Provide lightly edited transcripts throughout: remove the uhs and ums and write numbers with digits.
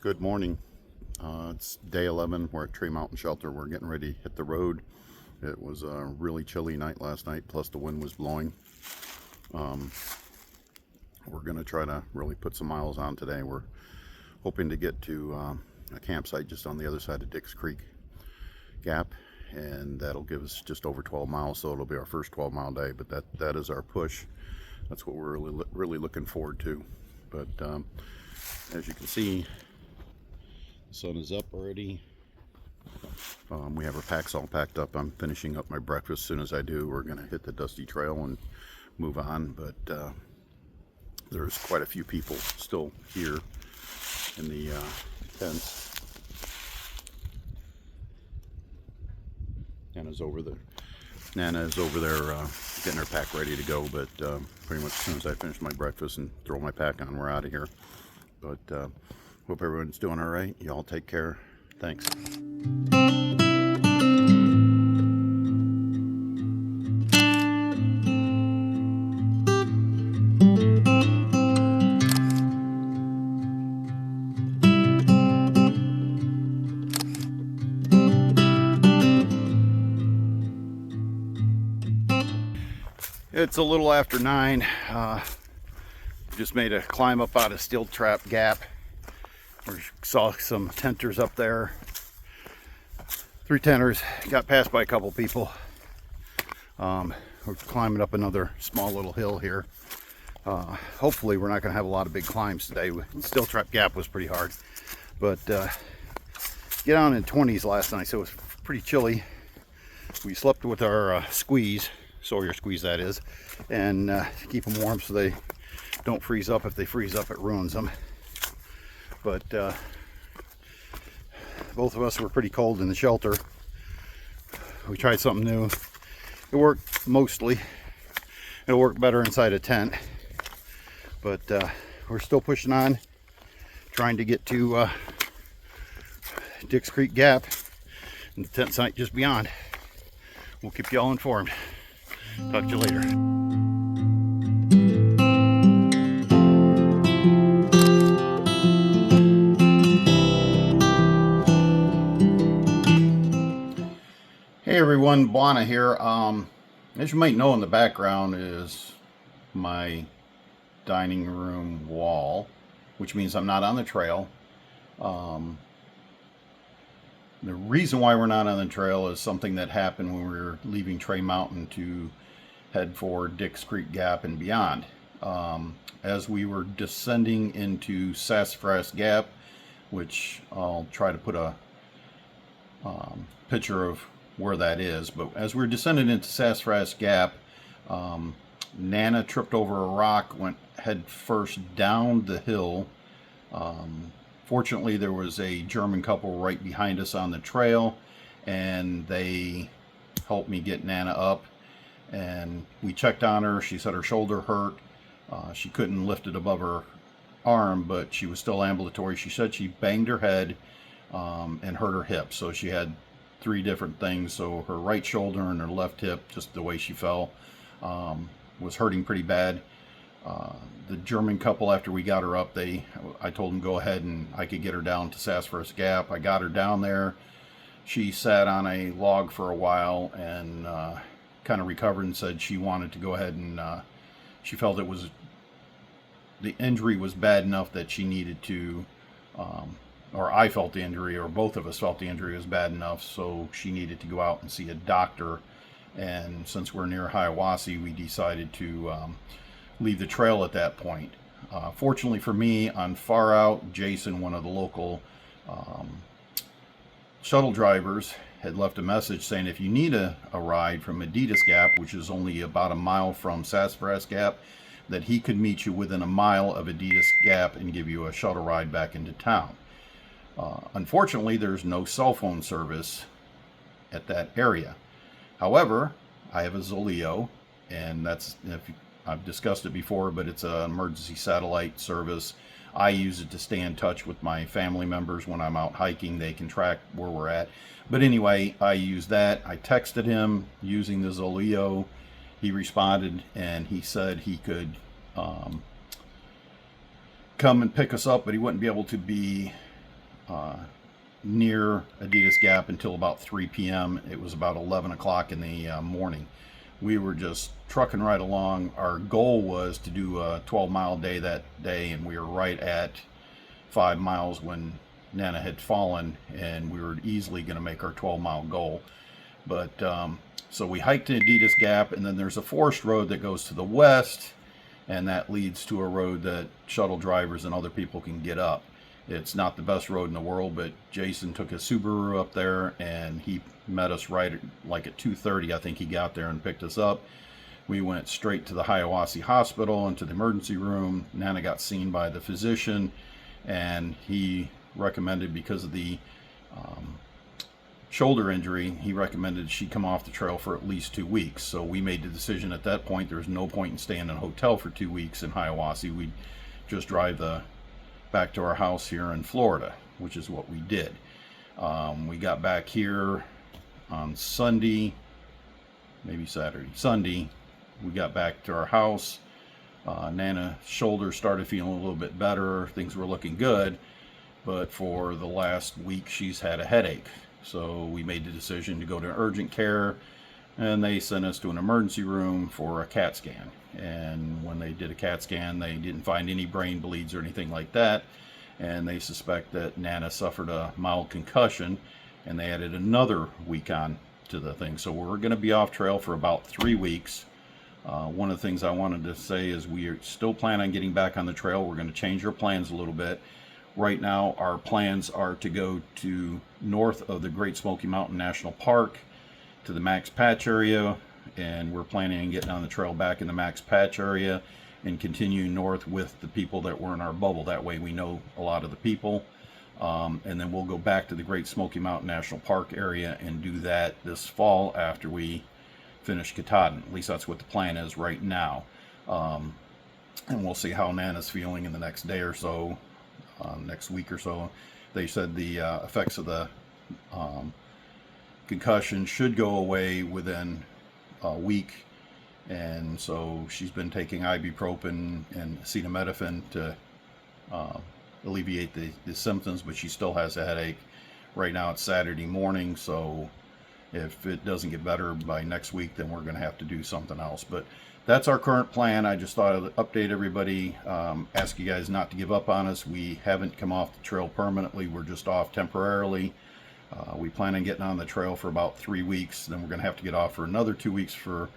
Good morning. It's day 11. We're at Tree Mountain Shelter. We're getting ready to hit the road. It was a really chilly night last night, plus the wind was blowing. We're going to try to really put some miles on today. We're hoping to get to a campsite just on the other side of Dix Creek Gap, and that'll give us just over 12 miles, so it'll be our first 12-mile day. But that is our push. That's what we're really looking forward to. But as you can see, the sun is up already. We have our packs all packed up. I'm finishing up my breakfast. As soon as I do, we're going to hit the dusty trail and move on. But there's quite a few people still here in the tents. Nana is over there getting her pack ready to go. But pretty much as soon as I finish my breakfast and throw my pack on, we're out of here. But hope everyone's doing all right. Y'all take care. Thanks. It's a little after 9. Just made a climb up out of Steel Trap Gap. We saw some tenters up there. 3 tenters. Got passed by a couple people. We're climbing up another small little hill here. Hopefully we're not going to have a lot of big climbs today. Steel Trap Gap was pretty hard. But get on in 20s last night, so it was pretty chilly. We slept with our squeeze, Sawyer squeeze that is, and keep them warm so they don't freeze up. If they freeze up, it ruins them. But both of us were pretty cold in the shelter. We tried something new. It worked mostly. It'll work better inside a tent. But we're still pushing on, trying to get to Dix Creek Gap and the tent site just beyond. We'll keep y'all informed. Talk to you later. Hey everyone, Buana here. As you might know, in the background is my dining room wall, which means I'm not on the trail. The reason why we're not on the trail is something that happened when we were leaving Tree Mountain to head for Dix Creek Gap and beyond. As we were descending into Sassafras Gap, which I'll try to put a picture of where that is, but as we were descending into Sassafras Gap, Nana tripped over a rock, went head first down the hill. Fortunately, there was a German couple right behind us on the trail, and they helped me get Nana up, and we checked on her. She said her shoulder hurt. She couldn't lift it above her arm, but she was still ambulatory. She said she banged her head and hurt her hip, so she had 3 different things. So her right shoulder and her left hip, just the way she fell, was hurting pretty bad. The German couple, after we got her up, I told them go ahead and I could get her down to Sassafras Gap. I got her down there. She sat on a log for a while and kind of recovered and said she wanted to go ahead and she felt the injury was bad enough that she needed to, or I felt the injury, or both of us felt the injury was bad enough, so she needed to go out and see a doctor. And since we're near Hiawassee, we decided to leave the trail at that point. Fortunately for me, on far out, Jason, one of the local shuttle drivers, had left a message saying if you need a ride from Adidas Gap, which is only about a mile from Sassafras Gap, that he could meet you within a mile of Adidas Gap and give you a shuttle ride back into town. Unfortunately, there's no cell phone service at that area. However, I have a Zoleo, and I've discussed it before, but it's an emergency satellite service. I use it to stay in touch with my family members when I'm out hiking. They can track where we're at. But anyway, I use that. I texted him using the Zoleo. He responded, and he said he could come and pick us up, but he wouldn't be able to be near Adidas Gap until about 3 p.m. It was about 11 o'clock in the morning. We were just trucking right along. Our goal was to do a 12-mile day that day, and we were right at 5 miles when Nana had fallen, and we were easily going to make our 12-mile goal. But so we hiked to Adidas Gap, and then there's a forest road that goes to the west, and that leads to a road that shuttle drivers and other people can get up. It's not the best road in the world, but Jason took his Subaru up there, and he met us right at, like at 2:30. I think he got there and picked us up. We went straight to the Hiawassee Hospital into the emergency room. Nana got seen by the physician, and he recommended, because of the shoulder injury, he recommended she come off the trail for at least 2 weeks. So we made the decision at that point, there's no point in staying in a hotel for 2 weeks in Hiawassee. We'd just drive back to our house here in Florida, which is what we did. We got back here on Sunday, maybe Saturday. Sunday, we got back to our house. Nana's shoulder started feeling a little bit better. Things were looking good, but for the last week she's had a headache. So we made the decision to go to urgent care, and they sent us to an emergency room for a CAT scan. And when they did a CAT scan, they didn't find any brain bleeds or anything like that, and they suspect that Nana suffered a mild concussion, and they added another week on to the thing. So we're going to be off trail for about 3 weeks. One of the things I wanted to say is we are still planning on getting back on the trail. We're going to change our plans a little bit. Right now, our plans are to go to north of the Great Smoky Mountain National Park to the Max Patch area, and we're planning on getting on the trail back in the Max Patch area and continue north with the people that were in our bubble. That way we know a lot of the people. And then we'll go back to the Great Smoky Mountain National Park area and do that this fall after we finish Katahdin. At least that's what the plan is right now. And we'll see how Nana's feeling in the next day or so, next week or so. They said the effects of the concussion should go away within a week, and so she's been taking ibuprofen and acetaminophen to alleviate the symptoms, but she still has a headache. Right now it's Saturday morning, so if it doesn't get better by next week, then we're going to have to do something else. But that's our current plan. I just thought I'd update everybody, ask you guys not to give up on us. We haven't come off the trail permanently. We're just off temporarily. We plan on getting on the trail for about 3 weeks. Then we're going to have to get off for another 2 weeks for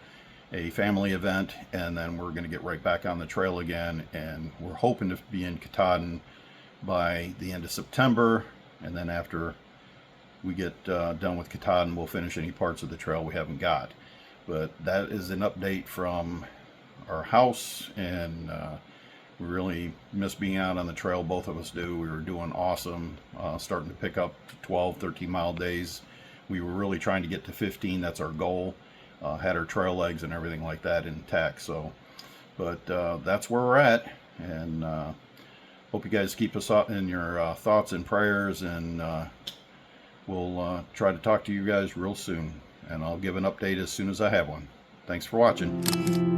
a family event, and then we're going to get right back on the trail again. And we're hoping to be in Katahdin by the end of September, and then after we get done with Katahdin, we'll finish any parts of the trail we haven't got. But that is an update from our house, and we really miss being out on the trail. Both of us do. We were doing awesome, starting to pick up 12, 13-mile days. We were really trying to get to 15. That's our goal. Had our trail legs and everything like that intact. So, but that's where we're at, and hope you guys keep us in your thoughts and prayers, and we'll try to talk to you guys real soon, and I'll give an update as soon as I have one. Thanks for watching.